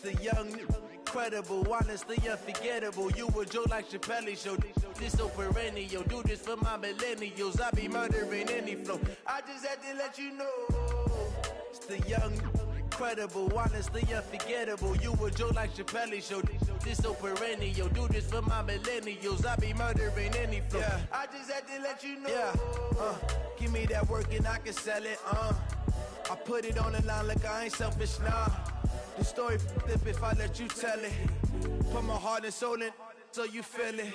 the young, incredible, honestly unforgettable. You a joke like Chappelle Show. This so perennial. Do this for my millennials. I be murdering any flow. I just had to let you know. It's the young, incredible, honestly unforgettable. You a joke like Chappelle Show. This so perennial. Do this for my millennials. I be murdering any flow. Yeah. I just had to let you know. Yeah. Give me that work and I can sell it. I put it on the line like I ain't selfish, nah. The story flip if I let you tell it. Put my heart and soul in so you feel it.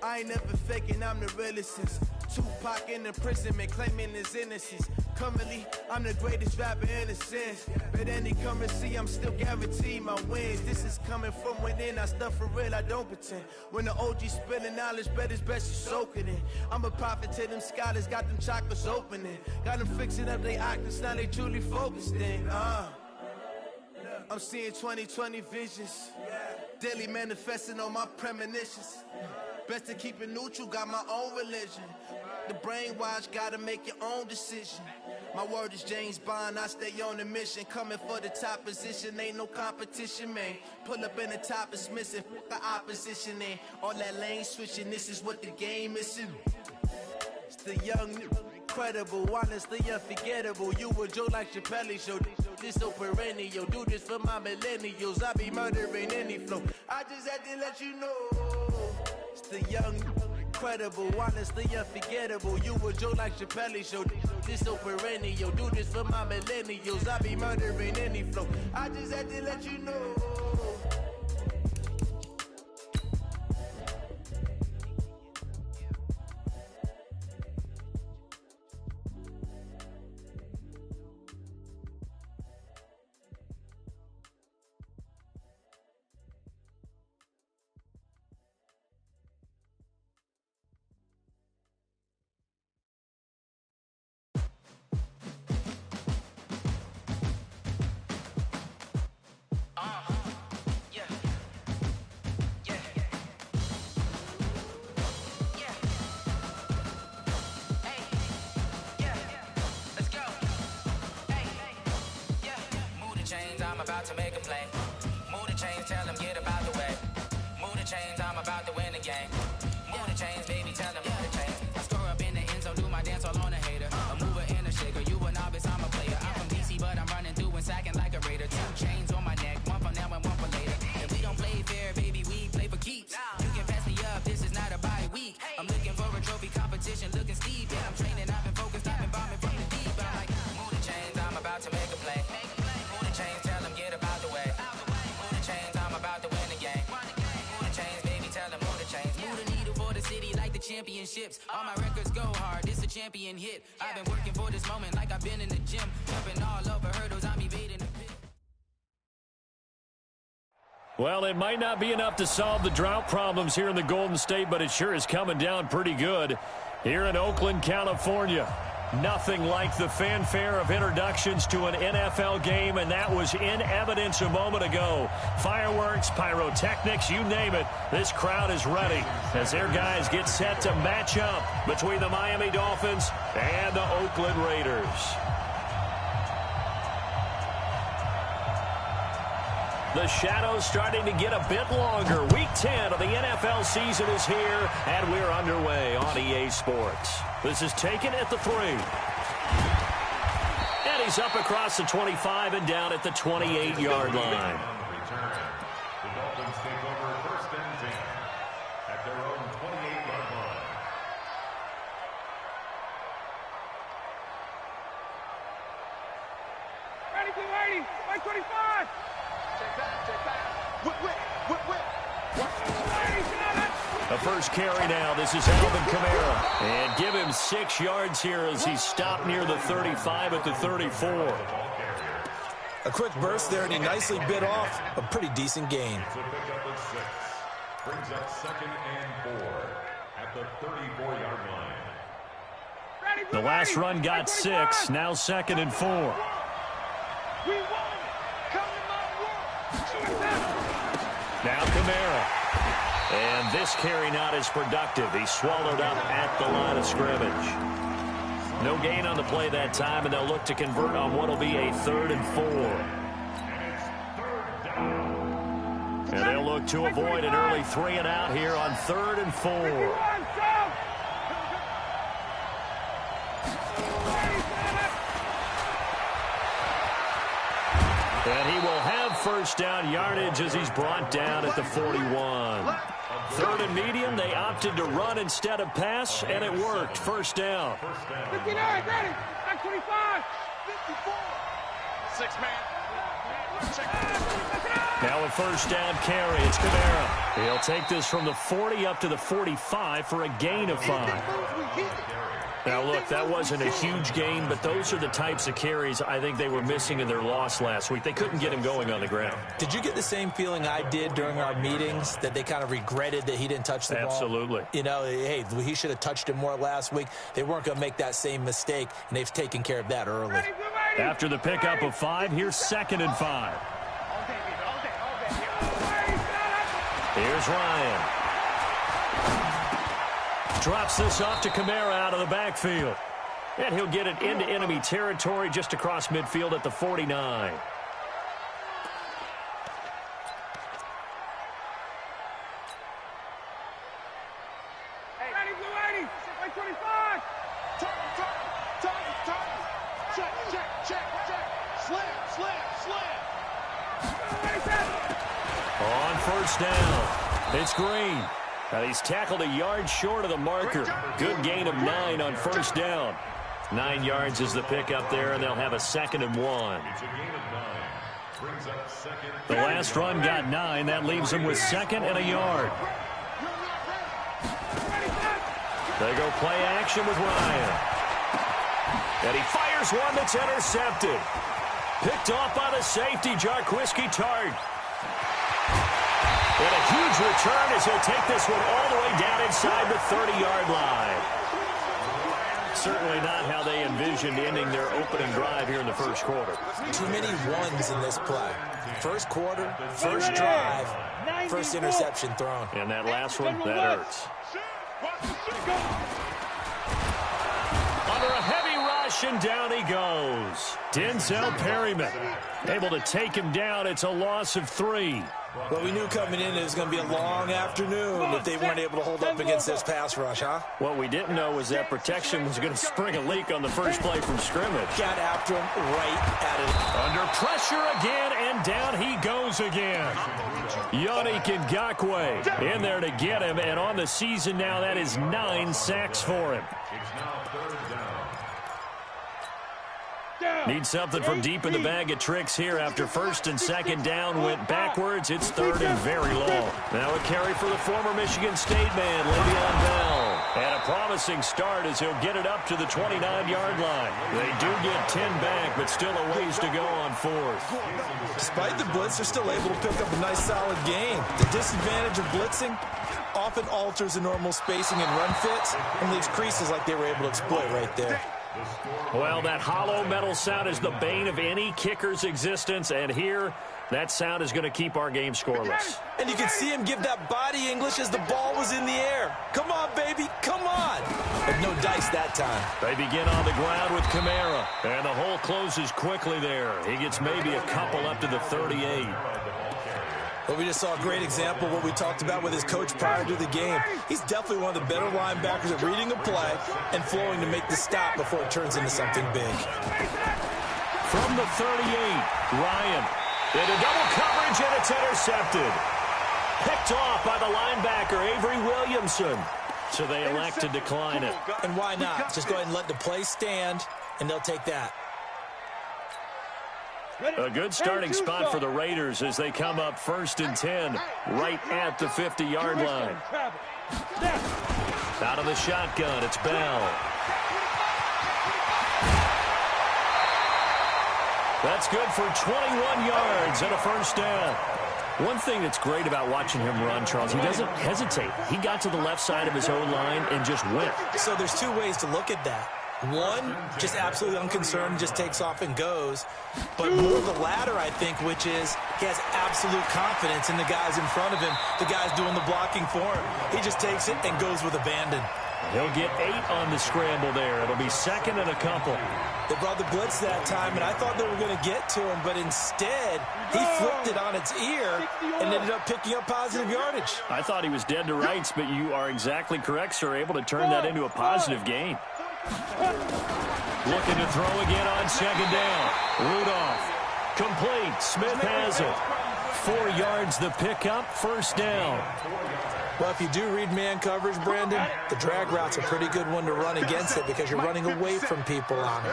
I ain't never faking, I'm the realest since Tupac in imprisonment, claiming his innocence. Currently, I'm the greatest rapper in a sense. But any currency, I'm still guaranteed my wins. This is coming from within, I stuff for real, I don't pretend. When the OG spilling knowledge, bet it's best you soak it in. I'm a prophet to them scholars, got them chakras opening. Got them fixing up they octaves, now they truly focused in. I'm seeing 2020 visions. Daily manifesting on my premonitions. Best to keep it neutral, got my own religion. The brainwash, gotta make your own decision. My word is James Bond, I stay on a mission. Coming for the top position, ain't no competition, man. Pull up in the top is missing, the opposition in. All that lane switching, this is what the game is. It's the young, incredible, honestly unforgettable. You a joke like Chappelle Show. This so perennial. Do this for my millennials. I be murdering any flow. I just had to let you know. It's the young, incredible, honestly unforgettable. You a joke like Chappelle Show. This so perennial. Do this for my millennials. I be murdering any flow. I just had to let you know. I'm about to make a play. Move the chains, tell them get about the way. Move the chains, I'm about to win the game. Move the chains, baby, tell them move the chains. I score up in the end zone, do my dance all on a hater. A mover and a shaker, you a novice, I'm a player. I'm from DC, but I'm running through and sacking like a raider. 2 chains on my neck, one for now and one for later. If we don't play fair, baby, we play for keeps. You can pass me up, this is not a bye week. I'm looking for a trophy competition, looking steep. Yeah, I'm training, I've been focused, I've been bombing from the deep. I'm like, move the chains, I'm about to make a play. Move the chains, tell them get about the way. Move the chains, I'm about to win the game. Move the chains, baby, tell them move the chains. Move the needle for the city like the championships. All my records go hard, this a champion hit. I've been working for this moment like I've been in the gym. Jumping all over hurdles, I'm evading the pit. Well, it might not be enough to solve the drought problems here in the Golden State, but it sure is coming down pretty good here in Oakland, California. Nothing like the fanfare of introductions to an NFL game, and that was in evidence a moment ago. Fireworks, pyrotechnics, you name it. This crowd is ready as their guys get set to match up between the Miami Dolphins and the Oakland Raiders. The shadows starting to get a bit longer. Week 10 of the NFL season is here, and we're underway on EA Sports. This is taken at the 3. And he's up across the 25 and down at the 28-yard line. The Dolphins take over first and 10 at their own 28-yard line. Ready, get ready, 25! Check back. Whip. The first carry now. This is Alvin Kamara. And give him 6 yards here as he stopped near the 35 at the 34. A quick burst there, and he nicely bit off a pretty decent gain. It's a pickup of 6. Brings up 2nd and 4 at the 34-yard line. The last run got 6. Now 2nd and 4. We won! Come to my world! Now Kamara. And this carry not as productive. He swallowed up at the line of scrimmage. No gain on the play that time, and they'll look to convert on what will be a 3rd and 4. And it's 3rd look to avoid an early 3-and-out here on 3rd and 4. And he will have first down yardage as he's brought down at the 41. 3rd and medium, they opted to run instead of pass, and it worked. First down. 59, ready. 25. 54. 6-man. Now a first down carry. It's Kamara. He'll take this from the 40 up to the 45 for a gain of 5. Now, look, that wasn't a huge gain, but those are the types of carries I think they were missing in their loss last week. They couldn't get him going on the ground. Did you get the same feeling I did during our meetings, that they kind of regretted that he didn't touch the ball? Absolutely. You know, hey, he should have touched it more last week. They weren't going to make that same mistake, and they've taken care of that early. After the pickup of 5, here's 2nd and 5. Here's Ryan. Drops this off to Kamara out of the backfield. And he'll get it into enemy territory just across midfield at the 49. Ready, blue 80. 25. Check. Slam. On first down, it's Green. And he's tackled a yard short of the marker. Good gain of 9 on first down. 9 yards is the pickup there, and they'll have a 2nd and 1. The last run got 9. That leaves them with 2nd and a yard. They go play action with Ryan. And he fires one that's intercepted. Picked off by the safety, Jarquiski Tart. And a huge return as he'll take this one all the way down inside the 30-yard line. Certainly not how they envisioned ending their opening drive here in the first quarter. Too many ones in this play. First quarter, first drive, first interception thrown. And that last one, that hurts. Under a heavy rush, and down he goes. Denzel Perryman able to take him down. It's a loss of 3. Well, we knew coming in it was going to be a long afternoon if they weren't able to hold up against this pass rush, huh? What we didn't know was that protection was going to spring a leak on the first play from scrimmage. Got after him right at it. Under pressure again, and down he goes again. Yannick Ngakoue in there to get him, and on the season now, that is 9 sacks for him. Need something from deep in the bag of tricks here after 1st and 2nd down went backwards. It's 3rd and very long. Now a carry for the former Michigan State man, Le'Veon Bell. And a promising start as he'll get it up to the 29-yard line. They do get 10 back, but still a ways to go on 4th. Despite the blitz, they're still able to pick up a nice solid gain. The disadvantage of blitzing often alters the normal spacing and run fits and leaves creases like they were able to exploit right there. Well, that hollow metal sound is the bane of any kicker's existence, and here, that sound is going to keep our game scoreless. And you can see him give that body English as the ball was in the air. Come on, baby, come on. But no dice that time. They begin on the ground with Kamara, and the hole closes quickly there. He gets maybe a couple up to the 38. But we just saw a great example of what we talked about with his coach prior to the game. He's definitely one of the better linebackers at reading a play and flowing to make the stop before it turns into something big. From the 38, Ryan into double coverage, and it's intercepted. Picked off by the linebacker, Avery Williamson. So they elect to decline it. And why not? Just go ahead and let the play stand, and they'll take that. A good starting spot for the Raiders as they come up 1st and 10 right at the 50-yard line. Out of the shotgun, it's Bell. That's good for 21 yards and a first down. One thing that's great about watching him run, Charles, he doesn't hesitate. He got to the left side of his own line and just went. So there's 2 ways to look at that. One, just absolutely unconcerned, just takes off and goes. But more the latter, I think, which is he has absolute confidence in the guys in front of him, the guys doing the blocking for him. He just takes it and goes with abandon. He'll get 8 on the scramble there. It'll be second and a couple. They brought the blitz that time, and I thought they were going to get to him, but instead he flipped it on its ear and ended up picking up positive yardage. I thought he was dead to rights, but you are exactly correct, sir. Able to turn that into a positive gain. Looking to throw again on second down. Rudolph. Complete. Smith has it. 4 yards the pickup. First down. Well, if you do read man coverage, Brandon, the drag route's a pretty good one to run against it because you're running away from people on it.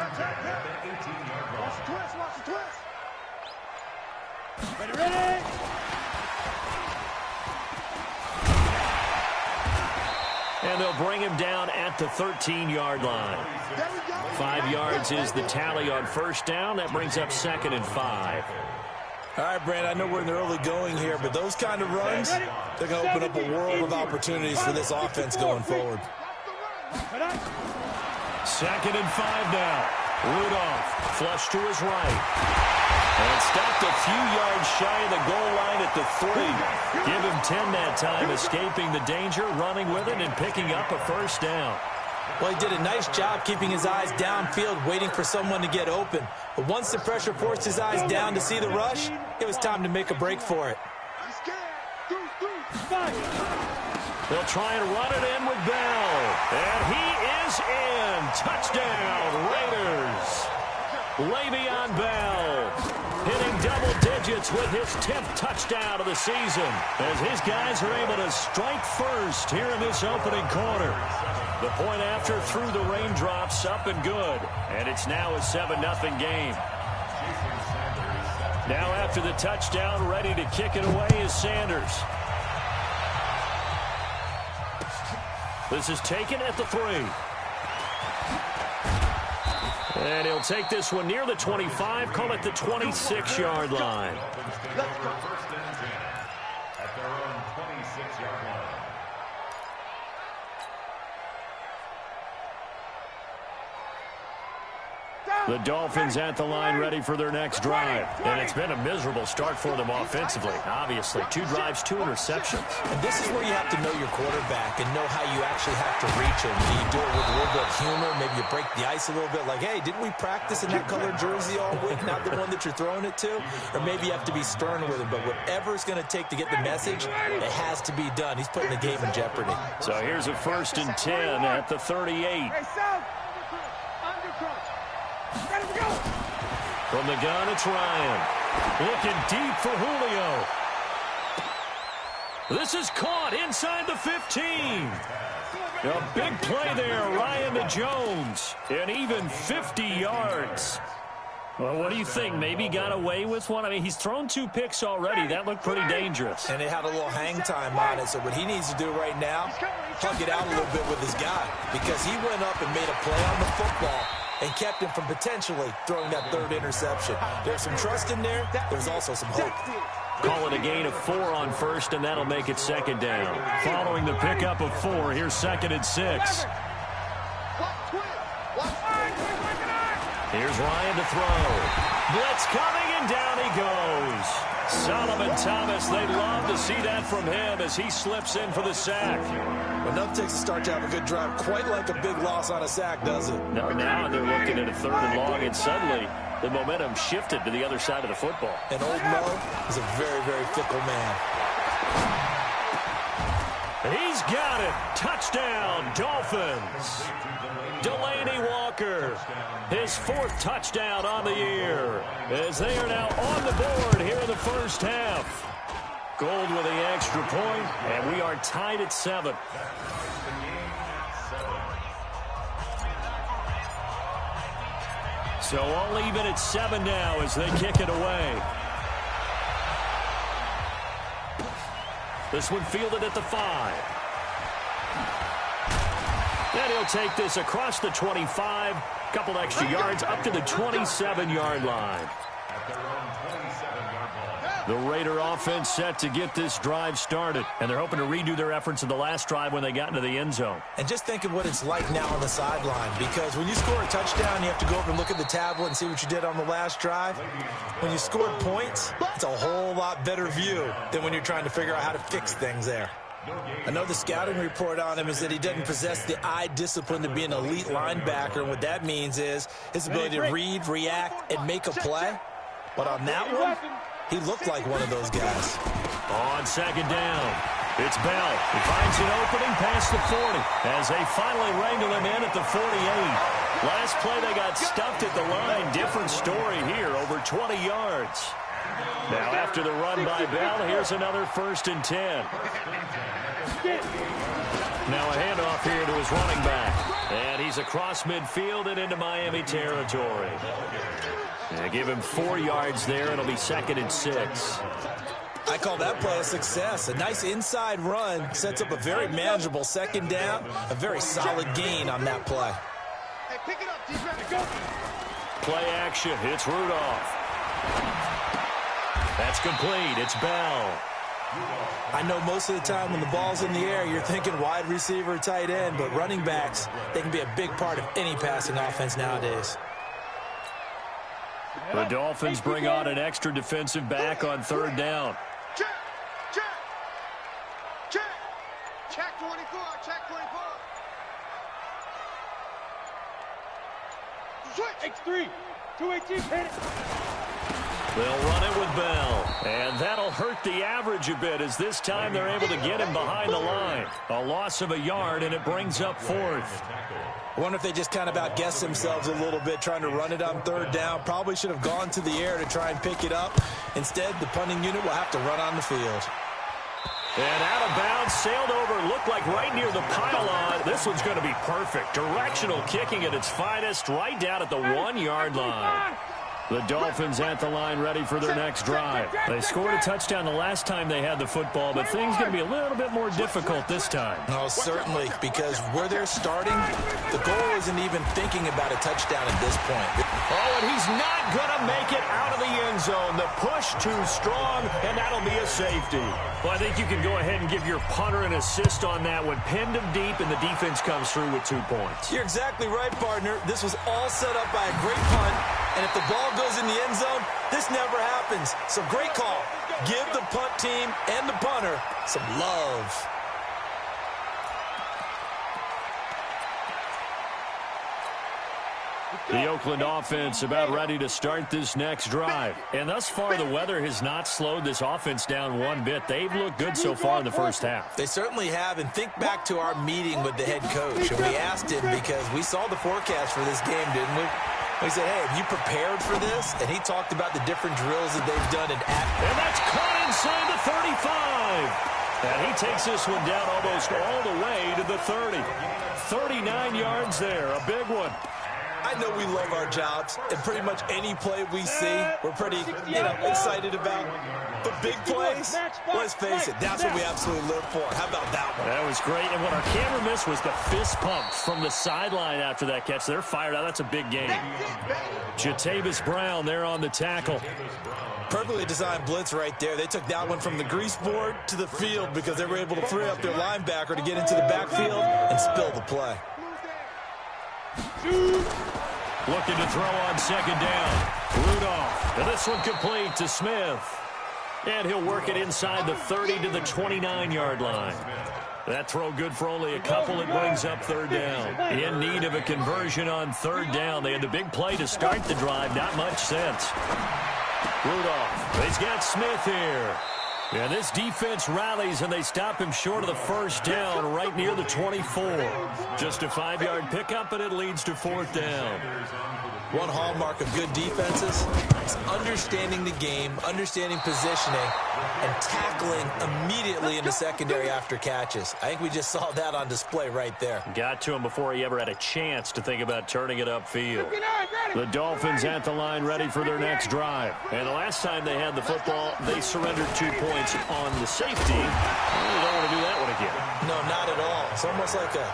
Ready? And they'll bring him down at the 13-yard line. 5 yards is the tally on first down. That brings up second and 5. All right, Brandon, I know we're in the early going here, but those kind of runs, they're going to open up a world of opportunities for this offense going forward. Second and 5 now. Rudolph, flush to his right. And stopped a few yards shy of the goal line at the 3. Give him 10 that time, escaping the danger, running with it, and picking up a first down. Well, he did a nice job keeping his eyes downfield, waiting for someone to get open. But once the pressure forced his eyes down to see the rush, it was time to make a break for it. They'll try and run it in with Bell. And he is in. Touchdown, Raiders. Le'Veon Bell hitting double digits with his 10th touchdown of the season as his guys are able to strike first here in this opening quarter. The point after through the raindrops, up and good. And it's now a 7-0 game. Now after the touchdown, ready to kick it away is Sanders. This is taken at the 3. And he'll take this one near the 25, call it the 26-yard line. Let's go. First and 10 at their own 26-yard line. The Dolphins at the line ready for their next drive. And it's been a miserable start for them offensively, obviously. 2 drives, 2 interceptions. And this is where you have to know your quarterback and know how you actually have to reach him. Do you do it with a little bit of humor? Maybe you break the ice a little bit like, hey, didn't we practice in that colored jersey all week, not the one that you're throwing it to? Or maybe you have to be stern with him. But whatever it's going to take to get the message, it has to be done. He's putting the game in jeopardy. So here's a 1st and 10 at the 38. From the gun, it's Ryan. Looking deep for Julio. This is caught inside the 15. A big play there, Ryan to Jones. And even 50 yards. Well, what do you think? Maybe got away with one? I mean, he's thrown 2 picks already. That looked pretty dangerous. And they had a little hang time on it. So what he needs to do right now, hug it out a little bit with his guy. Because he went up and made a play on the football and kept him from potentially throwing that 3rd interception. There's some trust in there. There's also some hope. Call it a gain of 4 on first, and that'll make it second down. Following the pickup of 4, here's 2nd and 6. Here's Ryan to throw. Blitz coming, and down he goes. Solomon Thomas, they'd love to see that from him as he slips in for the sack. Enough takes to start to have a good drive. Quite like a big loss on a sack, does it? No, now they're looking at a 3rd and long, and suddenly the momentum shifted to the other side of the football. And old Mo is a very, very fickle man. He's got it. Touchdown, Dolphins. Delaney Walker, his 4th touchdown on the year, as they are now on the board here in the first half. Gold with the extra point, and we are tied at 7. So all even at 7 now as they kick it away. This one fielded at the 5. And he'll take this across the 25, couple extra yards up to the 27-yard line. At their own 27-yard The Raider offense set to get this drive started, and they're hoping to redo their efforts in the last drive when they got into the end zone. And just think of what it's like now on the sideline, because when you score a touchdown, you have to go over and look at the tablet and see what you did on the last drive. When you scored points, it's a whole lot better view than when you're trying to figure out how to fix things there. I know the scouting report on him is that he doesn't possess the eye discipline to be an elite linebacker, and what that means is his ability to read, react, and make a play. But on that one, he looked like one of those guys. On second down, it's Bell. He finds an opening past the 40 as they finally wrangle him in at the 48. Last play, they got stuffed at the line. Different story here, over 20 yards. Now after the run by Bell, here's another 1st and 10. Now a handoff here to his running back. And he's across midfield and into Miami territory. Give him 4 yards there. It'll be 2nd and 6. I call that play a success. A nice inside run sets up a very manageable 2nd down. A very solid gain on that play. Hey, pick it up, defense. Go. Play action. It's Rudolph. That's complete. It's Bell. I know most of the time when the ball's in the air, you're thinking wide receiver, tight end, but running backs, they can be a big part of any passing offense nowadays. The Dolphins bring on an extra defensive back on 3rd down. Check. Check. Check. Check 24. Check 24. Switch. X3. 218. Hit it. They'll run it with Bell, and that'll hurt the average a bit as this time they're able to get him behind the line. A loss of a yard, and it brings up 4th. I wonder if they just kind of outguessed themselves a little bit trying to run it on 3rd down. Probably should have gone to the air to try and pick it up. Instead, the punting unit will have to run on the field. And out of bounds, sailed over, looked like right near the pylon. This one's going to be perfect. Directional kicking at its finest, right down at the 1-yard line. The Dolphins at the line ready for their next drive. They scored a touchdown the last time they had the football, but things going to be a little bit more difficult this time. No, certainly, because where they're starting, the goal isn't even thinking about a touchdown at this point. Oh, and he's not going to make it out of the end zone. The push too strong, and that'll be a safety. Well, I think you can go ahead and give your punter an assist on that one. Pinned him deep, and the defense comes through with 2 points. You're exactly right, partner. This was all set up by a great punt, and if the ball goes in the end zone, this never happens. So great call. Give the punt team and the punter some love. The Oakland offense about ready to start this next drive. And thus far, the weather has not slowed this offense down one bit. They've looked good so far in the first half. They certainly have. And think back to our meeting with the head coach. And we asked him because we saw the forecast for this game, didn't we? We said, hey, have you prepared for this? And he talked about the different drills that they've done. And that's caught inside the 35. And he takes this one down almost all the way to the 30. 39 yards there, a big one. I know we love our jobs, and pretty much any play we see, we're pretty, excited about. But big plays, let's face it, that's what we absolutely live for. How about that one? That was great, and what our camera missed was the fist pumps from the sideline after that catch. They're fired out. That's a big game. Jatavis Brown there on the tackle. Perfectly designed blitz right there. They took that one from the grease board to the field because they were able to free up their linebacker to get into the backfield and spill the play. Looking to throw on second down. Rudolph. And this one complete to Smith. And he'll work it inside the 30 to the 29-yard line. That throw good for only a couple. It brings up third down. In need of a conversion on third down. They had the big play to start the drive. Not much sense. Rudolph. He's got Smith here. And this defense rallies, and they stop him short of the first down right near the 24. Just a 5-yard pickup, and it leads to fourth down. One hallmark of good defenses is understanding the game, understanding positioning, and tackling immediately in the secondary after catches. I think we just saw that on display right there. Got to him before he ever had a chance to think about turning it upfield. The Dolphins at the line ready for their next drive. And the last time they had the football, they surrendered 2 points on the safety. Well, you don't want to do that one again. No, not at all. It's almost like a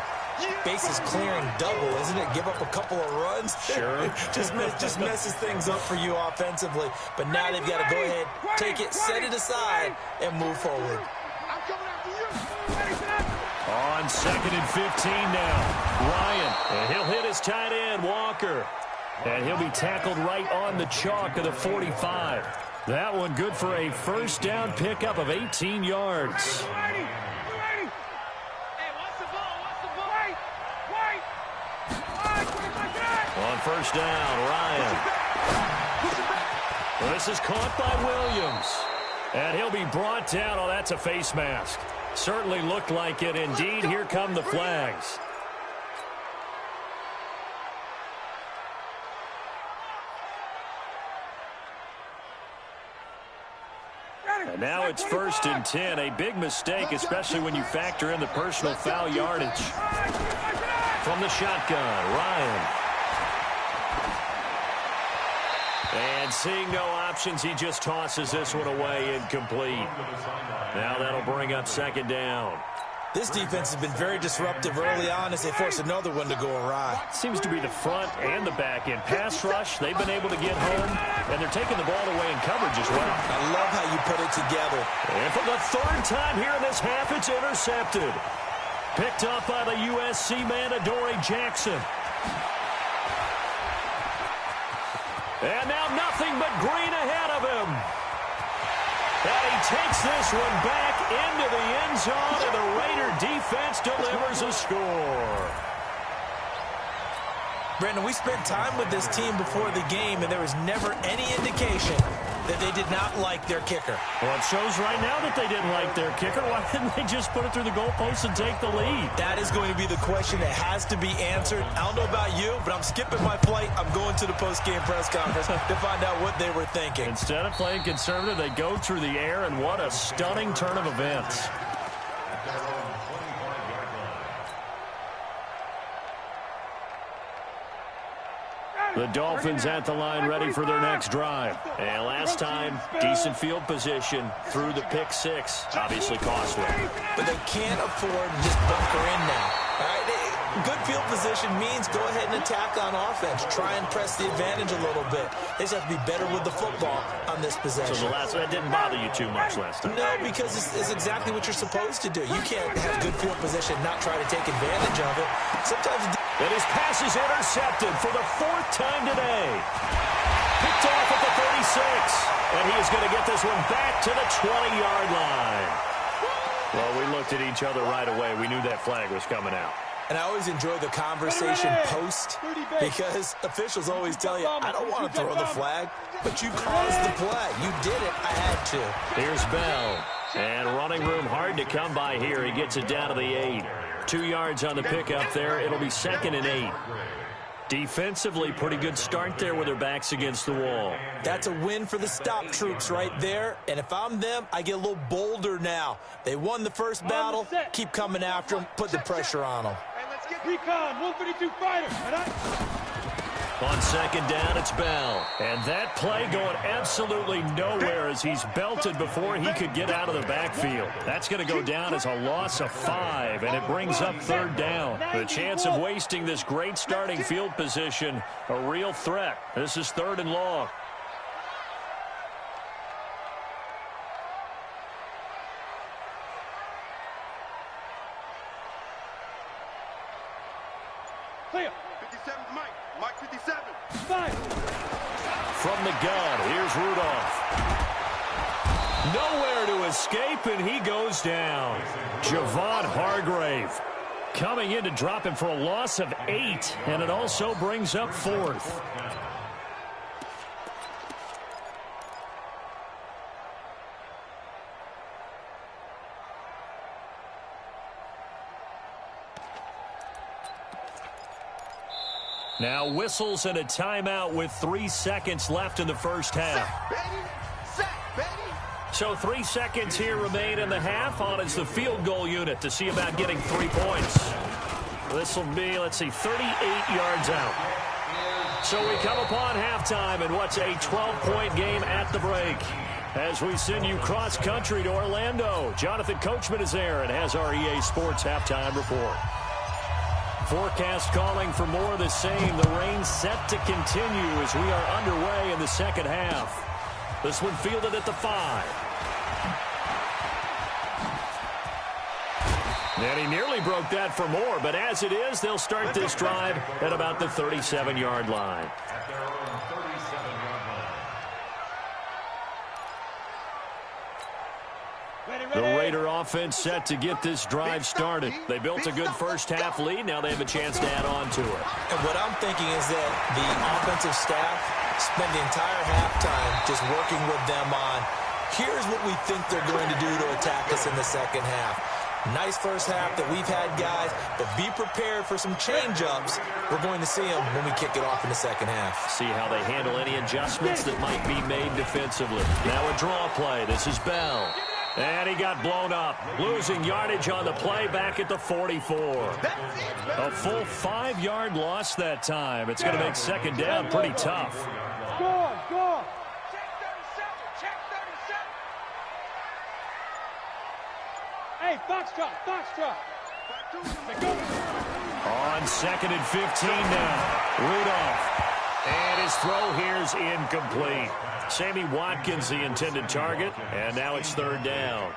bases clearing double, isn't it? Give up a couple of runs. Sure. just messes things up for you offensively. But now they've got to go ahead, take it, set it aside, and move forward. On 2nd and 15 now. Ryan, and he'll hit his tight end, Walker. And he'll be tackled right on the chalk of the 45. That one good for a first down pickup of 18 yards. On first down, Ryan. This is caught by Williams. And he'll be brought down. Oh, that's a face mask. Certainly looked like it. Indeed, here come the flags. And now it's 1st and 10. A big mistake, especially when you factor in the personal foul yardage. From the shotgun, Ryan. And seeing no options, he just tosses this one away, incomplete. Now that'll bring up 2nd down. This defense has been very disruptive early on as they force another one to go awry. Seems to be the front and the back end. Pass rush, they've been able to get home, and they're taking the ball away in coverage as well. I love how you put it together. And for the 3rd time here in this half, it's intercepted. Picked up by the USC man, Adoree Jackson. And now nothing but green ahead of him. And he takes this one back into the end zone, and the Raider defense delivers a score. Brandon, we spent time with this team before the game, and there was never any indication that they did not like their kicker. Well, it shows right now that they didn't like their kicker. Why didn't they just put it through the goalpost and take the lead? That is going to be the question that has to be answered. I don't know about you, but I'm skipping my flight. I'm going to the post-game press conference to find out what they were thinking. Instead of playing conservative, they go through the air, and what a stunning turn of events. The Dolphins at the line ready for their next drive. And last time, decent field position through the pick 6. Obviously costly. But they can't afford to just bunker in now. All right? Good field position means go ahead and attack on offense. Try and press the advantage a little bit. They just have to be better with the football on this possession. So that didn't bother you too much last time? No, because it's exactly what you're supposed to do. You can't have good field position and not try to take advantage of it. Sometimes... And his pass is intercepted for the 4th time today. Picked off at the 36. And he is going to get this one back to the 20-yard line. Well, we looked at each other right away. We knew that flag was coming out. And I always enjoy the conversation post because officials always tell you, I don't want to throw the flag, but you caused the play. You did it. I had to. Here's Bell. And running room hard to come by here. He gets it down to the 8. 2 yards on the pickup there. It'll be 2nd and 8. Defensively, pretty good start there with their backs against the wall. That's a win for the stop troops right there. And if I'm them, I get a little bolder now. They won the first battle. Keep coming after them. Put the pressure on them. Recon, 152 fighter. On 2nd down, it's Bell. And that play going absolutely nowhere as he's belted before he could get out of the backfield. That's going to go down as a loss of 5, and it brings up 3rd down. The chance of wasting this great starting field position, a real threat. This is 3rd and long. Clear. 57, Mike 57. Five. From the gun, here's Rudolph. Nowhere to escape, and he goes down. Javon Hargrave coming in to drop him for a loss of 8, and it also brings up 4th. Now whistles and a timeout with 3 seconds left in the first half. So 3 seconds here remain in the half. On is the field goal unit to see about getting 3 points. This will be, let's see, 38 yards out. So we come upon halftime in what's a 12-point game at the break. As we send you cross-country to Orlando, Jonathan Coachman is there and has our EA Sports halftime report. Forecast calling for more of the same. The rain set to continue as we are underway in the second half. This one fielded at the 5. And he nearly broke that for more, but as it is, they'll start this drive at about the 37-yard line. At their own 37-yard line. The Raider offense set to get this drive started. They built a good first-half lead. Now they have a chance to add on to it. And what I'm thinking is that the offensive staff spend the entire halftime just working with them on, here's what we think they're going to do to attack us in the second half. Nice first half that we've had, guys, but be prepared for some change-ups. We're going to see them when we kick it off in the second half. See how they handle any adjustments that might be made defensively. Now a draw play. This is Bell. And he got blown up. Losing yardage on the play back at the 44. A full 5-yard loss that time. It's going to make second down pretty tough. Go, go. Hey, Foxtrot, Foxtrot. On 2nd and 15 now. Rudolph. And his throw here's incomplete. Sammy Watkins, the intended target, and now it's 3rd down.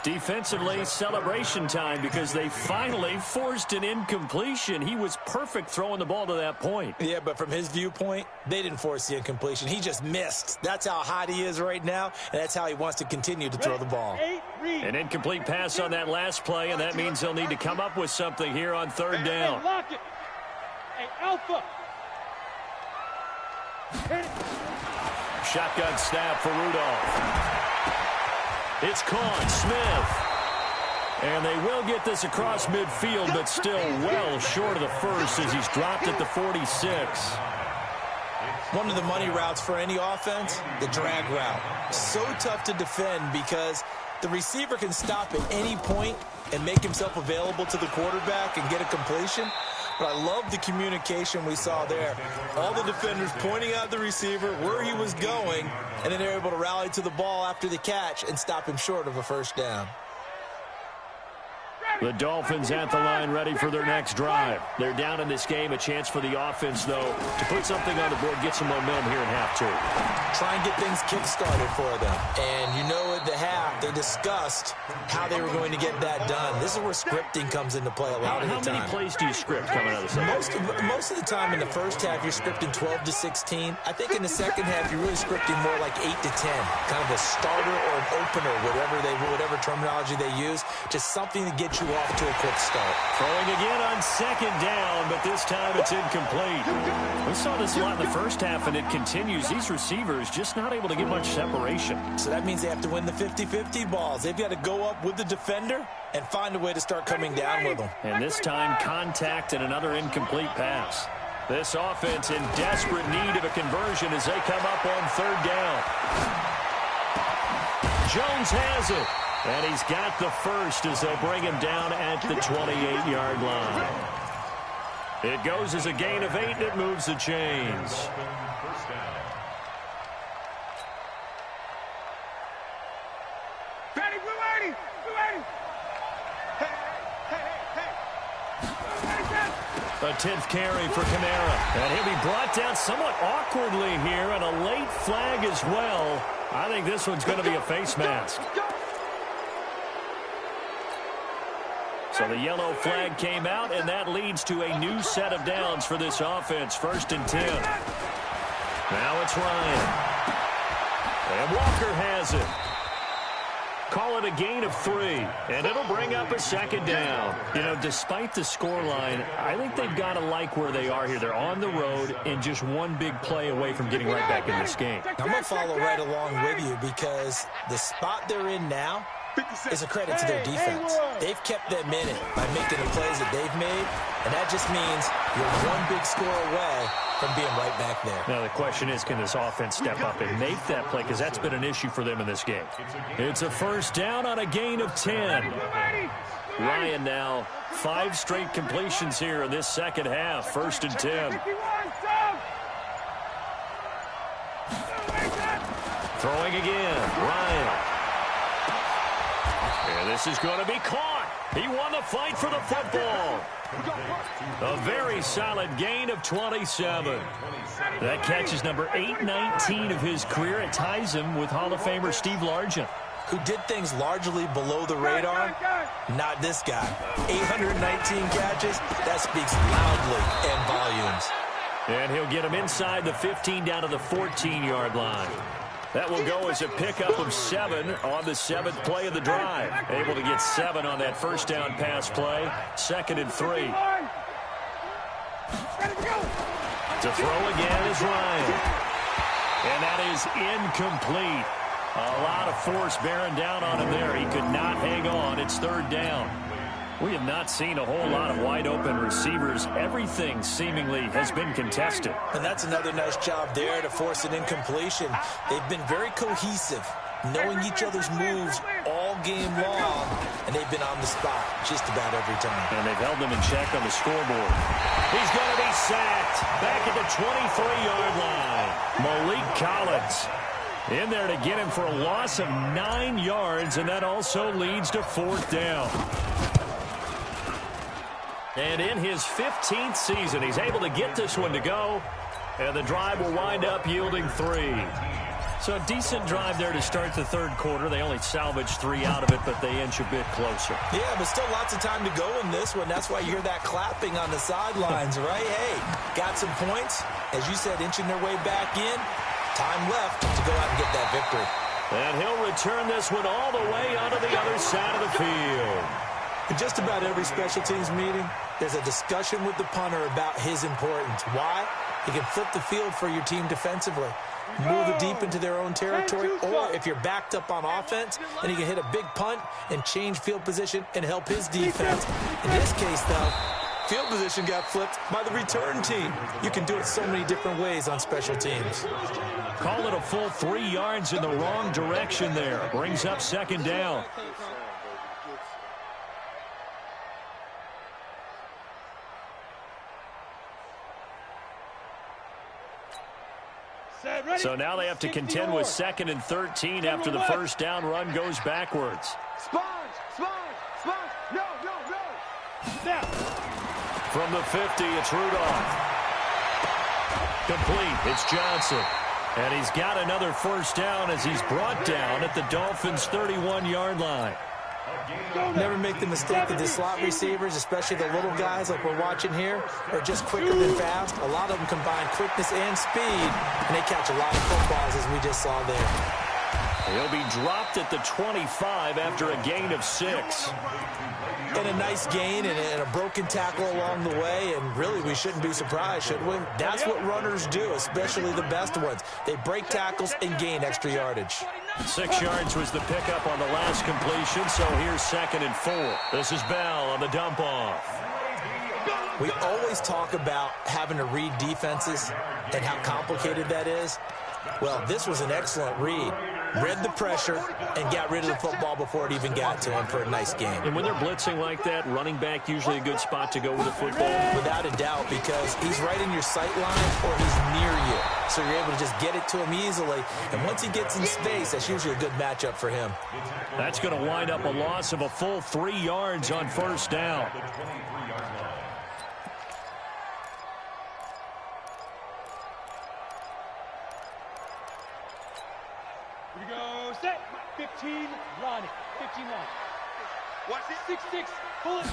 Defensively, celebration time because they finally forced an incompletion. He was perfect throwing the ball to that point. Yeah, but from his viewpoint, they didn't force the incompletion. He just missed. That's how hot he is right now, and that's how he wants to continue to throw the ball. An incomplete pass on that last play, and that means they'll need to come up with something here on 3rd down. Hey, lock it. Hey, Alpha. Shotgun snap for Rudolph. It's caught. Smith. And they will get this across midfield, but still well short of the first as he's dropped at the 46. One of the money routes for any offense, the drag route. So tough to defend because the receiver can stop at any point and make himself available to the quarterback and get a completion. But I love the communication we saw there. All the defenders pointing out the receiver, where he was going, and then they're able to rally to the ball after the catch and stop him short of a first down. The Dolphins at the line ready for their next drive. They're down in this game. A chance for the offense, though, to put something on the board, get some momentum here in half 2. Try and get things kick-started for them. And you know at the half, they discussed how they were going to get that done. This is where scripting comes into play a lot of the time. How many plays do you script coming out of the second? Most of the time in the first half, you're scripting 12 to 16. I think in the second half, you're really scripting more like 8 to 10. Kind of a starter or an opener, whatever terminology they use. Just something to get you off to a quick start. Throwing again on 2nd down, but this time it's incomplete. We saw this a lot in the first half, and it continues. These receivers just not able to get much separation. So that means they have to win the 50-50 balls. They've got to go up with the defender and find a way to start coming down with them. And this time, contact and another incomplete pass. This offense in desperate need of a conversion as they come up on 3rd down. Jones has it. And he's got the first as they'll bring him down at the 28-yard line. It goes as a gain of 8, and it moves the chains. Ready, we're ready. A 10th carry for Kamara. And he'll be brought down somewhat awkwardly here, and a late flag as well. I think this one's going to be a face mask. So the yellow flag came out, and that leads to a new set of downs for this offense. 1st and 10. Now it's Ryan. And Walker has it. Call it a gain of 3, and it'll bring up a 2nd down. You know, despite the scoreline, I think they've got to like where they are here. They're on the road and just one big play away from getting right back in this game. I'm going to follow right along with you because the spot they're in now is a credit to their defense. They've kept them in it by making the plays that they've made, and that just means you're one big score away from being right back there. Now the question is, can this offense step up and make that play? Because that's been an issue for them in this game. It's a 1st down on a gain of 10. Ryan now 5 straight completions here in this second half. 1st and 10. Throwing again. Ryan. And this is going to be caught. He won the fight for the football. A very solid gain of 27. That catch is number 819 of his career. It ties him with Hall of Famer Steve Largent, who did things largely below the radar. Not this guy. 819 catches. That speaks loudly in volumes. And he'll get him inside the 15 down to the 14-yard line. That will go as a pickup of 7 on the 7th play of the drive. Able to get 7 on that first down pass play. 2nd and 3. To throw again is Ryan. And that is incomplete. A lot of force bearing down on him there. He could not hang on. It's 3rd down. We have not seen a whole lot of wide-open receivers. Everything seemingly has been contested. And that's another nice job there to force an incompletion. They've been very cohesive, knowing each other's moves all game long, and they've been on the spot just about every time. And they've held them in check on the scoreboard. He's going to be sacked back at the 23-yard line. Malik Collins in there to get him for a loss of 9 yards, and that also leads to 4th down. And in his 15th season, he's able to get this one to go, and the drive will wind up yielding 3. So a decent drive there to start the 3rd quarter. They only salvaged 3 out of it, but they inch a bit closer. Yeah, but still lots of time to go in this one. That's why you hear that clapping on the sidelines, right? Hey, got some points. As you said, inching their way back in. Time left to go out and get that victory. And he'll return this one all the way onto the other side of the field. In just about every special teams meeting, there's a discussion with the punter about his importance. Why? He can flip the field for your team defensively, move it deep into their own territory, or if you're backed up on offense, then he can hit a big punt and change field position and help his defense. In this case, though, field position got flipped by the return team. You can do it so many different ways on special teams. Call it a full 3 yards in the wrong direction there. Brings up 2nd down. So now they have to contend with 2nd and 13 after the first down run goes backwards. Sponge, no. Snap. From the 50, it's Rudolph. Complete, it's Johnson. And he's got another first down as he's brought down at the Dolphins' 31-yard line. Never make the mistake that the slot receivers, especially the little guys like we're watching here, are just quicker than fast. A lot of them combine quickness and speed, and they catch a lot of footballs, as we just saw there. He'll be dropped at the 25 after a gain of 6. And a nice gain and a broken tackle along the way, and really we shouldn't be surprised, should we? That's what runners do, especially the best ones. They break tackles and gain extra yardage. 6 yards was the pickup on the last completion, so here's 2nd and 4. This is Bell on the dump off. We always talk about having to read defenses and how complicated that is. Well, this was an excellent read. Read the pressure and got rid of the football before it even got to him for a nice game. And when they're blitzing like that, running back usually a good spot to go with the football. Without a doubt, because he's right in your sight line or he's near you. So you're able to just get it to him easily. And once he gets in space, that's usually a good matchup for him. That's going to wind up a loss of a full 3 yards on first down. Here we go, set. 15, Ronnie. 15 line. Watch it. 6-6. Pull it.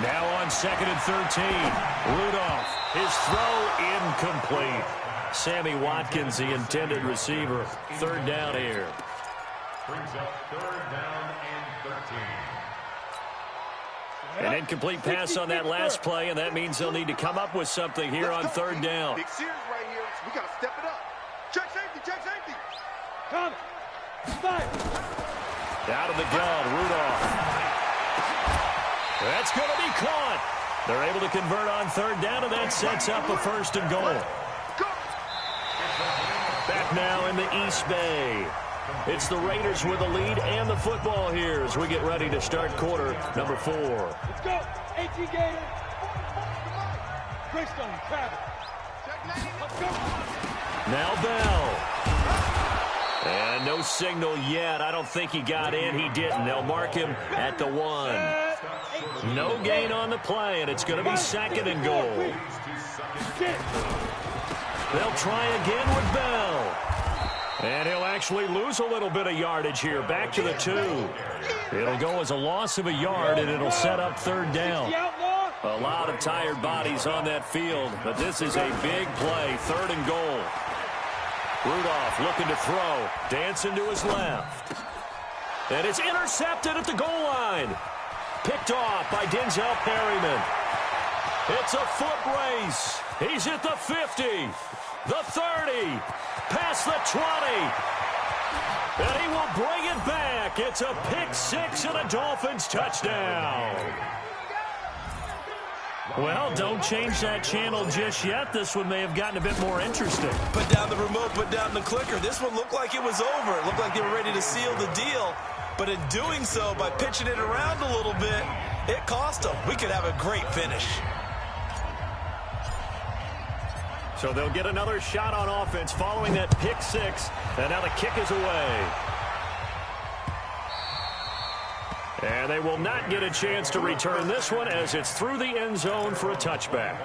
Now on 2nd and 13. Rudolph. His throw incomplete. Sammy Watkins, the intended receiver. 3rd down here. Brings up 3rd down and 13. An incomplete pass on that last play, and that means they'll need to come up with something here on 3rd down. Big series right here. We got to step it up. Check safety, check safety. Come. Five. Out of the gun, Rudolph. That's going to be caught. They're able to convert on 3rd down, and that sets up a 1st and goal. Back now in the East Bay. It's the Raiders with the lead and the football here as we get ready to start quarter number 4. Let's go. 18 Gators. Greystone, Travis. Let's go. Now Bell. And no signal yet. I don't think he got in. He didn't. They'll mark him at the 1. No gain on the play, and it's going to be second and goal. They'll try again with Bell. And he'll actually lose a little bit of yardage here. Back to the 2. It'll go as a loss of a yard, and it'll set up third down. A lot of tired bodies on that field, but this is a big play. Third and goal. Rudolph looking to throw. Dancing to his left. And it's intercepted at the goal line. Picked off by Denzel Perryman. It's a foot race. He's at the 50, the 30, past the 20. And he will bring it back. It's a pick 6 and a Dolphins touchdown. Well, don't change that channel just yet. This one may have gotten a bit more interesting. Put down the remote, put down the clicker. This one looked like it was over. It looked like they were ready to seal the deal. But in doing so, by pitching it around a little bit, it cost them. We could have a great finish. So they'll get another shot on offense following that pick 6. And now the kick is away. And they will not get a chance to return this one as it's through the end zone for a touchback.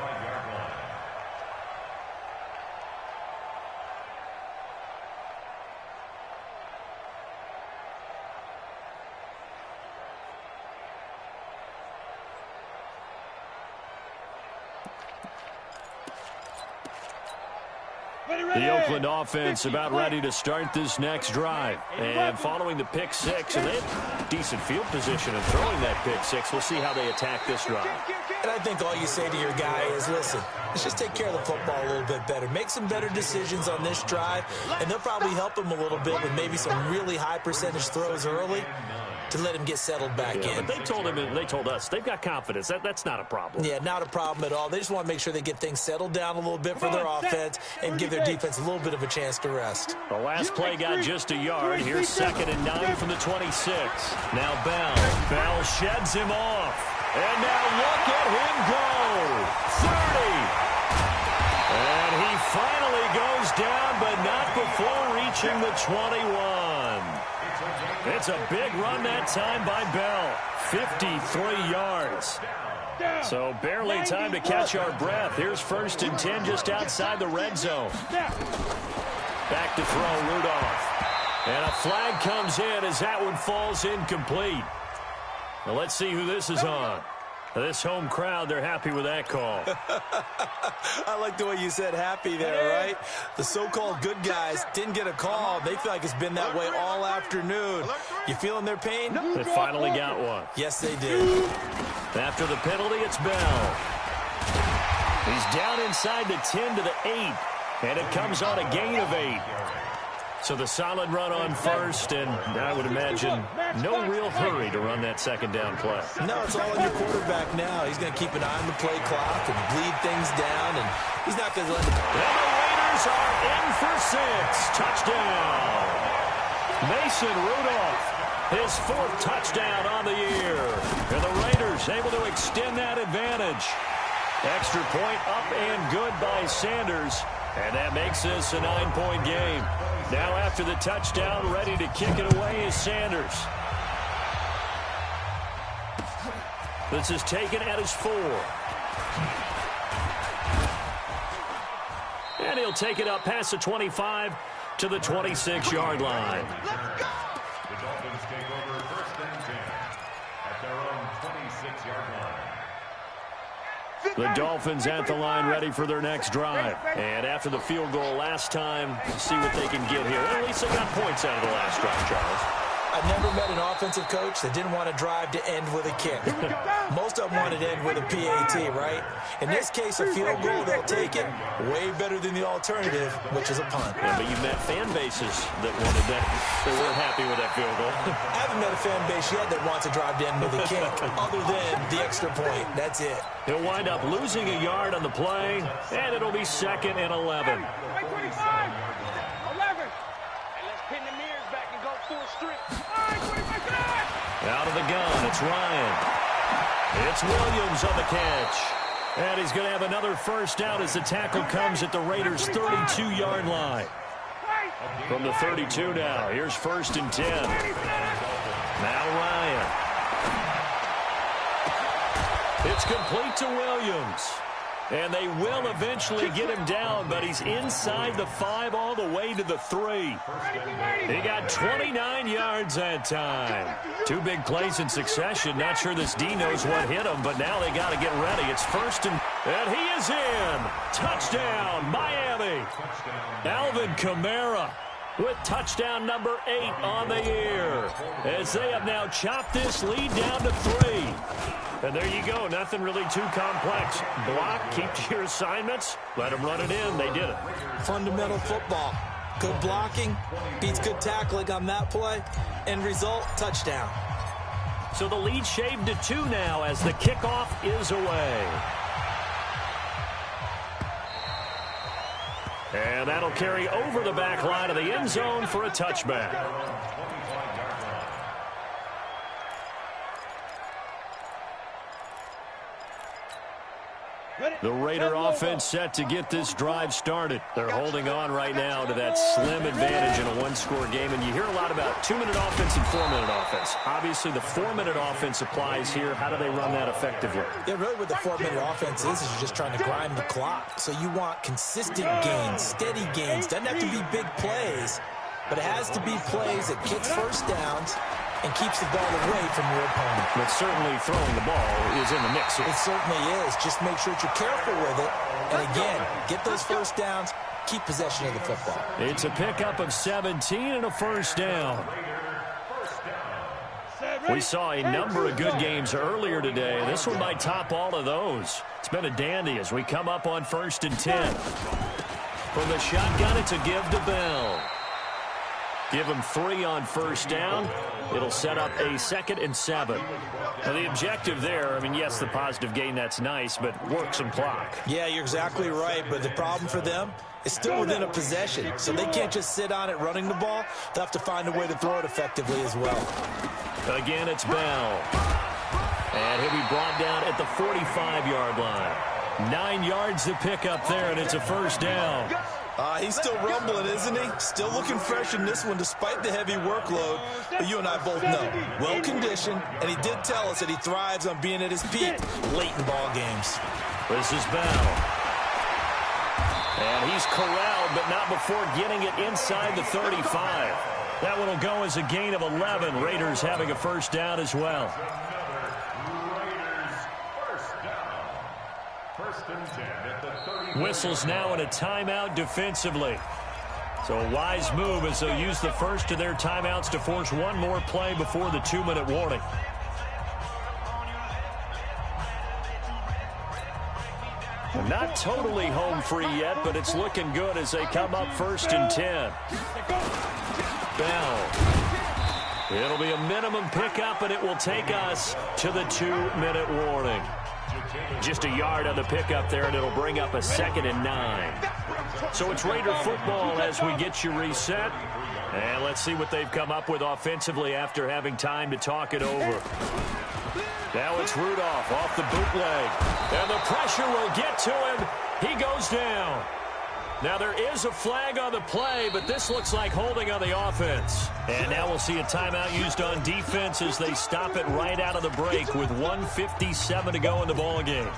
The Oakland offense about ready to start this next drive. And following the pick 6, and they have decent field position in throwing that pick 6. We'll see how they attack this drive. And I think all you say to your guy is, listen, let's just take care of the football a little bit better. Make some better decisions on this drive, and they'll probably help him a little bit with maybe some really high percentage throws early to let him get settled back in. But they told him, and they told us, they've got confidence. That's not a problem. Yeah, not a problem at all. They just want to make sure they get things settled down a little bit for their offense and give their defense a little bit of a chance to rest. The last play got just a yard. Here's 2nd and 9 from the 26. Now Bell. Bell sheds him off. And now look at him go. 30. And he finally goes down, but not before reaching the 21. It's a big run that time by Bell. 53 yards. So barely time to catch our breath. Here's 1st and 10 just outside the red zone. Back to throw, Rudolph. And a flag comes in as that one falls incomplete. Now let's see who this is on. This home crowd, they're happy with that call. I like the way you said happy there, right? The so-called good guys didn't get a call. They feel like it's been that way all afternoon. You feeling their pain? They finally got one. Yes, they did. After the penalty, it's Bell. He's down inside the 10 to the 8, and it comes on a gain of 8. So the solid run on 1st, and I would imagine no real hurry to run that 2nd down play. No, it's all on your quarterback now. He's going to keep an eye on the play clock and bleed things down, and he's not going to let it. And the Raiders are in for 6. Touchdown. Mason Rudolph, his 4th touchdown on the year. And the Raiders able to extend that advantage. Extra point up and good by Sanders. And that makes this a 9-point game. Now after the touchdown, ready to kick it away is Sanders. This is taken at his 4. And he'll take it up past the 25 to the 26-yard line. The Dolphins take over 1st and 10 at their own 26-yard line. The Dolphins at the line ready for their next drive. And after the field goal last time, see what they can get here. At least they got points out of the last drive, Charles. I've never met an offensive coach that didn't want to drive to end with a kick. Most of them wanted to end with a PAT, right? In this case, a field goal, they'll take it. Way better than the alternative, which is a punt. Yeah, but you met fan bases that wanted that. They weren't happy with that field goal. I haven't met a fan base yet that wants to drive to end with a kick, other than the extra point. That's it. He'll wind up losing a yard on the play, and it'll be 2nd and 11. 11. And let's pin the mirrors back and go full strip. Out of the gun, it's Ryan. It's Williams on the catch. And he's going to have another 1st down as the tackle comes at the Raiders' 32-yard line. From the 32 now, here's 1st and 10. Now Ryan. It's complete to Williams. And they will eventually get him down, but he's inside the 5 all the way to the 3. He got 29 yards that time. 2 big plays in succession. Not sure this D knows what hit him, but now they got to get ready. It's first and he is in. Touchdown, Miami. Alvin Kamara with touchdown number 8 on the year, as they have now chopped this lead down to 3. And there you go. Nothing really too complex. Block, keep to your assignments, let them run it in. They did it. Fundamental football. Good blocking beats good tackling on that play. End result, touchdown. So the lead shaved to 2 now as the kickoff is away. And that'll carry over the back line of the end zone for a touchback. The Raider offense set to get this drive started. They're holding on right now to that slim advantage in a one-score game. And you hear a lot about 2-minute offense and 4-minute offense. Obviously, the 4-minute offense applies here. How do they run that effectively? Yeah, really what the 4-minute offense is you're just trying to grind the clock. So you want consistent gains, steady gains. Doesn't have to be big plays, but it has to be plays that get first downs and keeps the ball away from your opponent. But certainly throwing the ball is in the mix here. It certainly is. Just make sure that you're careful with it. And again, get those first downs, keep possession of the football. It's a pickup of 17 and a first down. We saw a number of good games earlier today. This one might top all of those. It's been a dandy as we come up on 1st and 10. From the shotgun, it's a give to Bell. Give him 3 on first down. It'll set up a 2nd and 7. Now, the objective there, I mean, yes, the positive gain, that's nice, but work some clock. Yeah, you're exactly right, but the problem for them is still within a possession, so they can't just sit on it running the ball. They'll have to find a way to throw it effectively as well. Again, it's Bell. And he'll be brought down at the 45-yard line. 9 yards to pick up there, and it's a first down. He's still rumbling, isn't he? Still looking fresh in this one despite the heavy workload. But you and I both know, well-conditioned, and he did tell us that he thrives on being at his peak late in ball games. This is Bell. And he's corralled, but not before getting it inside the 35. That one will go as a gain of 11. Raiders having a first down as well. Whistles now in a timeout defensively. So a wise move as they'll use the first of their timeouts to force one more play before the 2-minute warning. They're not totally home free yet, but it's looking good as they come up 1st and 10. Bell. It'll be a minimum pickup, and it will take us to the 2-minute warning. Just a yard on the pickup there, and it'll bring up a 2nd and 9. So it's Raider football as we get you reset. And let's see what they've come up with offensively after having time to talk it over. Now it's Rudolph off the bootleg. And the pressure will get to him. He goes down. Now there is a flag on the play, but this looks like holding on the offense. And now we'll see a timeout used on defense as they stop it right out of the break with 1:57 to go in the ballgame.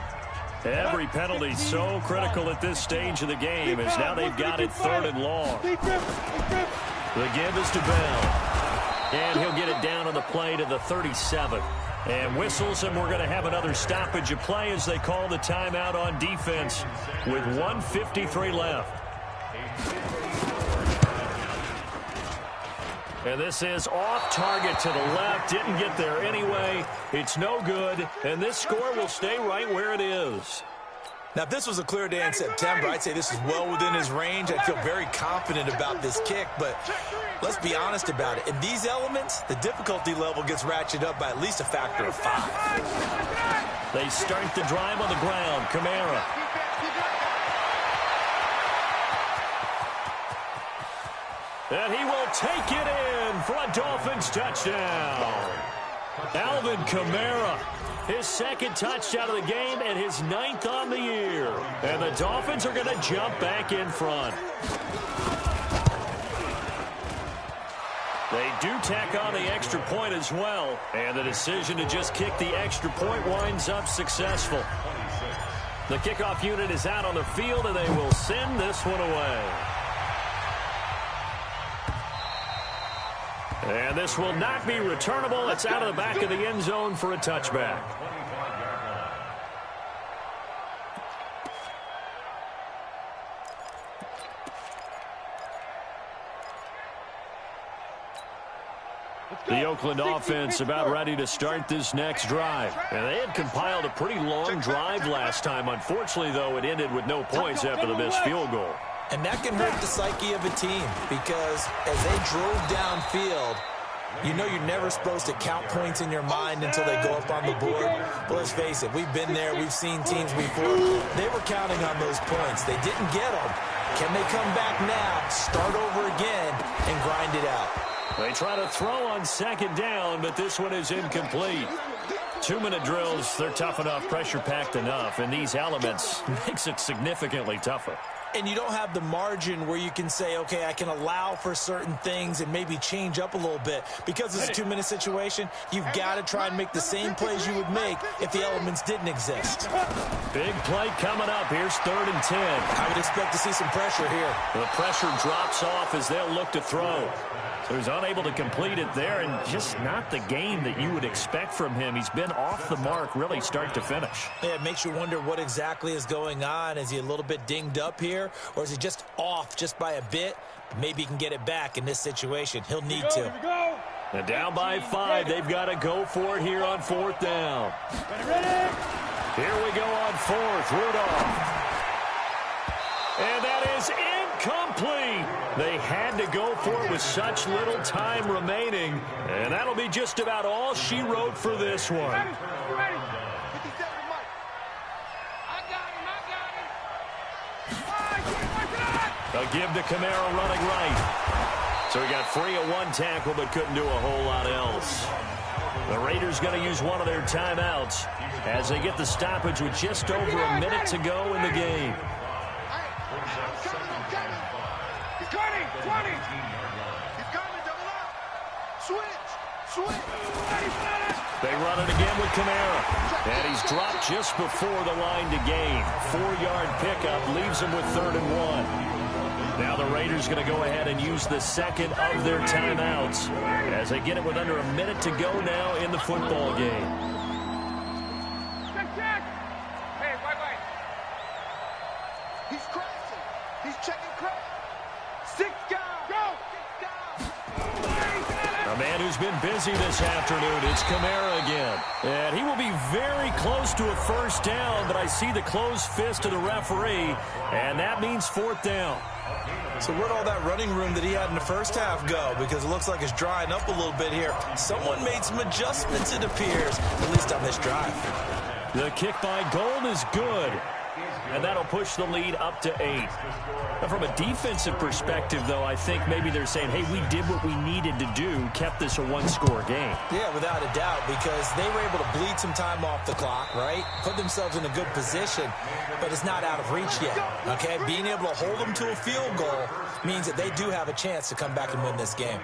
Every penalty so critical at this stage of the game as now they've got it 3rd and long. The give is to Bell. And he'll get it down on the play to the 37. And whistles, and we're going to have another stoppage of play as they call the timeout on defense with 1:53 left. And this is off target to the left. Didn't get there anyway. It's no good. And this score will stay right where it is. Now, if this was a clear day in September, I'd say this is well within his range. I'd feel very confident about this kick, but let's be honest about it. In these elements, the difficulty level gets ratcheted up by at least a factor of 5. They start the drive on the ground. Kamara. And he will take it in for a Dolphins touchdown. Alvin Kamara. His 2nd touchdown of the game and his 9th on the year. And the Dolphins are going to jump back in front. They do tack on the extra point as well. And the decision to just kick the extra point winds up successful. The kickoff unit is out on the field, and they will send this one away. And this will not be returnable. It's out of the back of the end zone for a touchback. The Oakland offense about ready to start this next drive. And they had compiled a pretty long drive last time. Unfortunately, though, it ended with no points after the missed field goal. And that can hurt the psyche of a team because as they drove downfield, you know you're never supposed to count points in your mind until they go up on the board. But let's face it, we've been there. We've seen teams before. They were counting on those points. They didn't get them. Can they come back now, start over again, and grind it out? They try to throw on second down, but this one is incomplete. 2-minute drills, they're tough enough, pressure-packed enough, and these elements makes it significantly tougher. And you don't have the margin where you can say, okay, I can allow for certain things and maybe change up a little bit. Because it's a 2-minute situation, you've got to try and make the same plays you would make if the elements didn't exist. Big play coming up. Here's 3rd and 10. I would expect to see some pressure here. The pressure drops off as they'll look to throw. So he's unable to complete it there, and just not the game that you would expect from him. He's been off the mark really start to finish. Yeah, it makes you wonder what exactly is going on. Is he a little bit dinged up here, or is he just off just by a bit? Maybe he can get it back in this situation. He'll need to. And down by 5. They've got to go for it here on 4th down. Here we go on 4th. Rudolph. And that is incomplete. They had to go for it with such little time remaining. And that'll be just about all she wrote for this one. A give to Kamara running right. So he got free of one tackle but couldn't do a whole lot else. The Raiders going to use one of their timeouts as they get the stoppage with just over a minute to go in the game. He's cutting, 20. He's coming, double up. Switch. They run it again with Kamara. And he's dropped just before the line to gain. 4-yard pickup leaves him with 3rd and 1. Now the Raiders going to go ahead and use the second of their timeouts as they get it with under a minute to go now in the football game. Hey, wait. He's crashing. He's checking crash. 6 guys. Go. 6 guys. A man who's been busy this afternoon, it's Kamara again. And he will be very close to a first down, but I see the closed fist of the referee, and that means 4th down. So where'd all that running room that he had in the first half go? Because it looks like it's drying up a little bit here. Someone made some adjustments, it appears, at least on this drive. The kick by Gold is good. And that'll push the lead up to 8. Now, from a defensive perspective, though, I think maybe they're saying, hey, we did what we needed to do, kept this a 1-score game. Yeah, without a doubt, because they were able to bleed some time off the clock, right? Put themselves in a good position, but it's not out of reach yet, okay? Being able to hold them to a field goal means that they do have a chance to come back and win this game.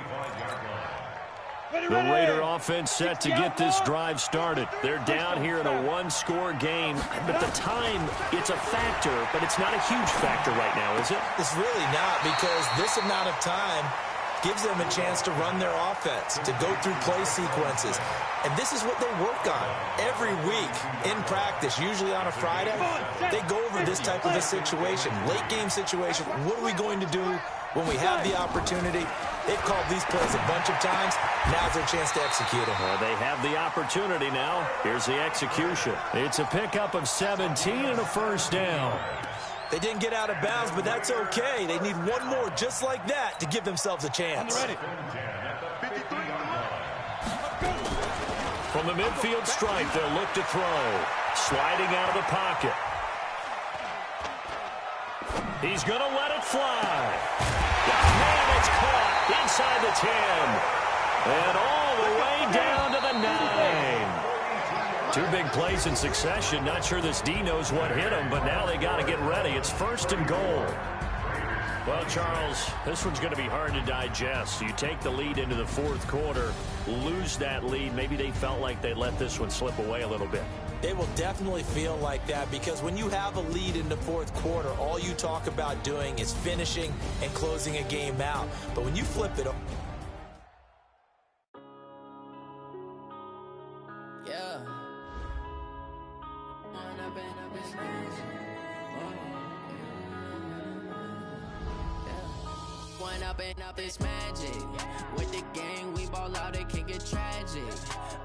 The Raider offense set to get this drive started. They're down here in a 1-score game, but the time, it's a factor, but it's not a huge factor right now, is it? It's really not, because this amount of time gives them a chance to run their offense, to go through play sequences. And this is what they work on every week in practice, usually on a Friday. They go over this type of a situation, late game situation. What are we going to do when we have the opportunity? They've called these plays a bunch of times. Now's their chance to execute them. Well, they have the opportunity now. Here's the execution. It's a pickup of 17 and a first down. They didn't get out of bounds, but that's okay. They need one more just like that to give themselves a chance. From the midfield stripe, they'll look to throw. Sliding out of the pocket. He's going to let it fly. Man, it's caught inside the 10. And all the way down to the 9. 2 big plays in succession. Not sure this D knows what hit him, but now they got to get ready. It's 1st and goal. Well, Charles, this one's going to be hard to digest. You take the lead into the fourth quarter, lose that lead. Maybe they felt like they let this one slip away a little bit. They will definitely feel like that because when you have a lead in the fourth quarter, all you talk about doing is finishing and closing a game out. But when you flip it, Up this magic. With the gang, we ball out, it can get tragic.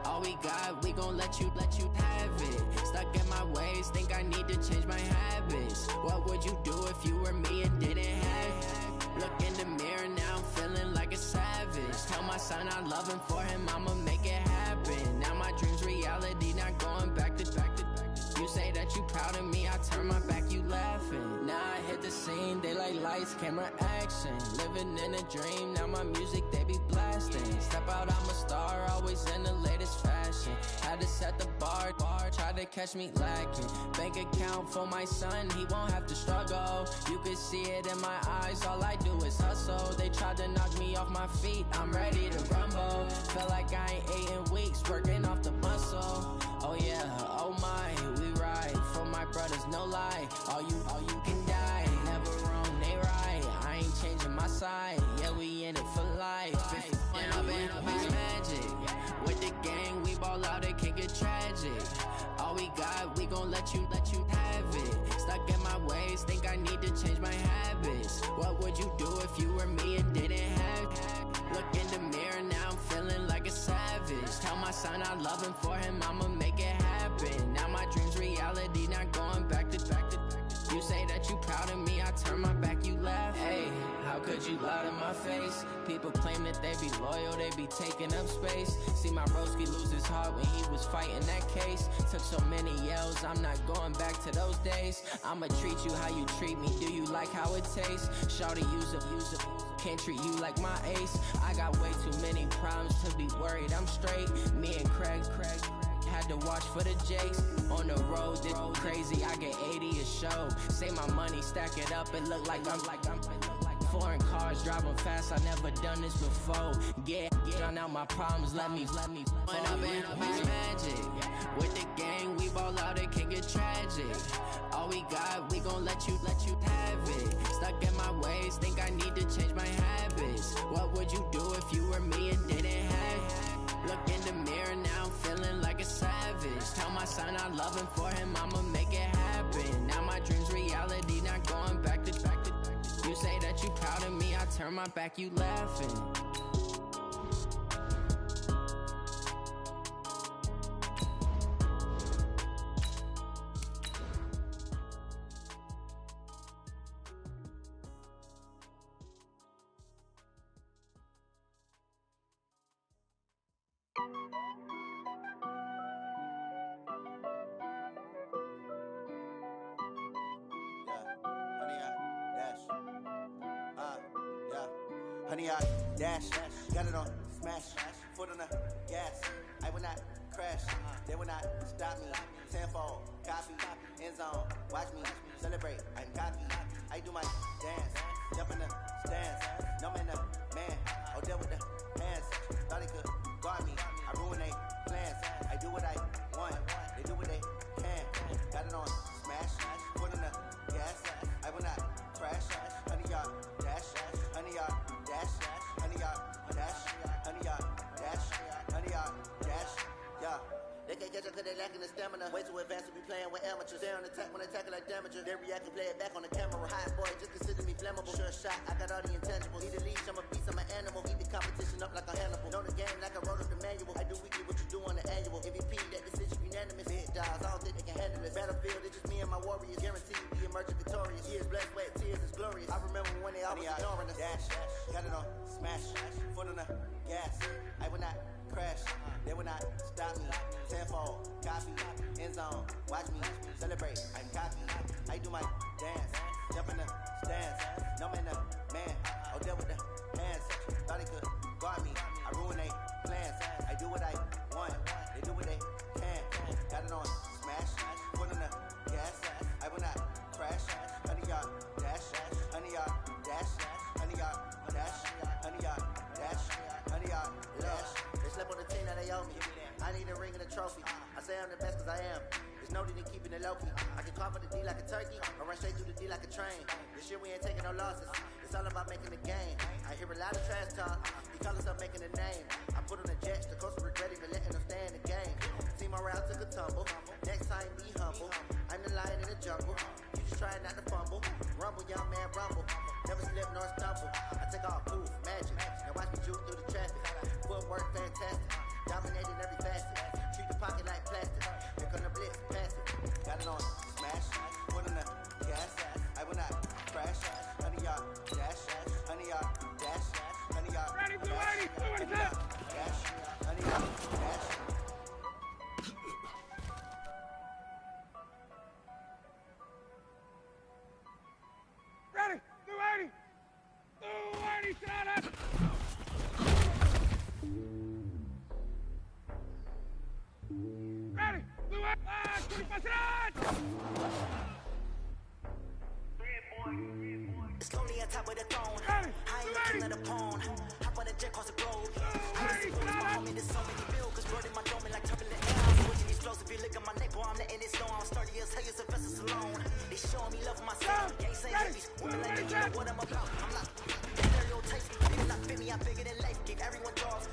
All we got, we gon' let you have it. Stuck in my ways, think I need to change my habits. What would you do if you were me and didn't have it? Look in the mirror, now I'm feeling like a savage. Tell my son I love him, for him I'ma make it happen. Now my dream's reality, not going back to. You say that you proud of me, I turn my back, you laughing. Now I hit the scene, they like lights, camera, action. Living in a dream, now my music, they be blasting. Step out, I'm a star, always in the latest fashion. Had to set the bar, try to catch me lacking. Bank account for my son, he won't have to struggle. You can see it in my eyes, all I do is hustle. They tried to knock me off my feet, I'm ready to rumble. Felt like I ain't ate in weeks, working off the muscle. Oh yeah, oh my, we ride for my brothers, no lie. All you can die, never wrong, they right. I ain't changing my side, yeah, we in it for life. And up it's magic. With the gang, we ball out, it can get tragic. All we got, we gon' let you have it. Stuck in my ways, think I need to change my habits. What would you do if you were me and didn't have it? Look in the mirror, now I'm feeling like a savage. Tell my son I love him, for him I'ma make it happen. Now my dream's reality, not going back to. You say that you proud of me, I turn my back, you laugh. Hey, how could you lie to my face? People claim that they be loyal, they be taking up space. See my broski lose his heart when he was fighting that case. Took so many yells, I'm not going back to those days. I'ma treat you how you treat me, do you like how it tastes? Shawty, use a can't treat you like my ace. I got way too many problems to be worried, I'm straight. Me and Craig had to watch for the Jakes. On the road, this crazy, I get 80 a show. Say my money, stack it up, it look like I'm foreign cars, driving fast, I never done this before. Get drown out my problems, let me When up it's magic. With the gang, we ball out, it can get tragic. All we got, we gon' let you have it. Stuck in my ways, think I need to change my habits. What would you do if you were me and didn't have it? Look in the mirror, now I'm feeling like a savage. Tell my son I love him, for him I'ma make it happen. Now my dream's reality, not going back to. You say that you proud of me, I turn my back, you laughing. Honey, I dash, got it on smash, foot on the gas. I will not crash, they will not stop me. Tenfold, copy, end zone, watch me celebrate. I'm cocky, I do my dance, jump in the stands. No man, the man, I'll deal with the hands. Thought he could guard me, I ruin they plans. I do what I want, they do what they can. Got it on smash, foot on the gas. I will not crash, honey, y'all dash, honey, y'all dash, honey, y'all dash, honey, y'all dash, honey, y'all dash, yeah. They can't catch up cause they lacking the stamina. Way too advanced to be playing with amateurs. They on attack when they tackle like damager. They react and play it back on the camera. Hot boy, just consider me flammable. Sure shot, I got all the intangibles. Need a leash, I'm a beast, I'm an animal. Eat the competition up like a Hannibal. Know the game like I wrote up the manual. I do weekly what you do on the annual. MVP, that decision unanimous. Hit dials, I don't think they can handle this. Battlefield, it's just me and my warriors. Guaranteed we emerge victorious. Years, blood, sweat, tears, it's glorious. I remember when they always ignoring us. Dash, got it on smash, foot on the gas. I will not crash, they will not stop me. Tenfold, copy, end zone, watch me celebrate. I'm cocky, I do my dance, jump in the stands. No man, the man, I'll deal with the hands. Thought he could guard me, I ruin they plans. I do what I want, they do what they can. Got it on smash, foot on the gas. I will not crash, honey, y'all dash, honey, y'all dash, that they owe me. I need a ring and a trophy. I say I'm the best cause I am. There's no need in keeping it low-key. I can call for the D like a turkey, or run straight through the D like a train. This year we ain't taking no losses. It's all about making the game. I hear a lot of trash talk. He call us up making a name. I put on the jets, the coach regret even letting them stay in the game. See my route took a tumble. Next time be humble. I'm the lion in the jungle. You just trying not to fumble. Rumble, young man, rumble. Never slip nor stumble. I take all proof, magic. Now watch me juke through the traffic. Footwork fantastic. Dominating every facet. Treat the pocket like plastic. Here come the blitz, pass it. Got it on smash. Put on the gas. I will not crash. Honey, y'all dash. Honey, y'all dash. Honey, y'all Ready, blue 80, blue 80, dash. Honey, y'all dash. Ready, blue 80. Blue 80, sit on up. Ready, blue 80, 25, sit on. It's lonely on top of the throne. Ready, I ain't blue 80. looking at a pawn. Hop on a jet across the road. I used to my homie, there's so many bills. Cause word in my dome like turbulent air. I'm switching these flows. If you look at my neck, boy, I'm letting it slow. I'm sturdy as hell, it's a vessel alone. They showing me love for myself. Gang saying hippies. Women like they know what I'm about. I'm not stereotypes. People not fit me, I'm bigger than life. Give everyone jobs.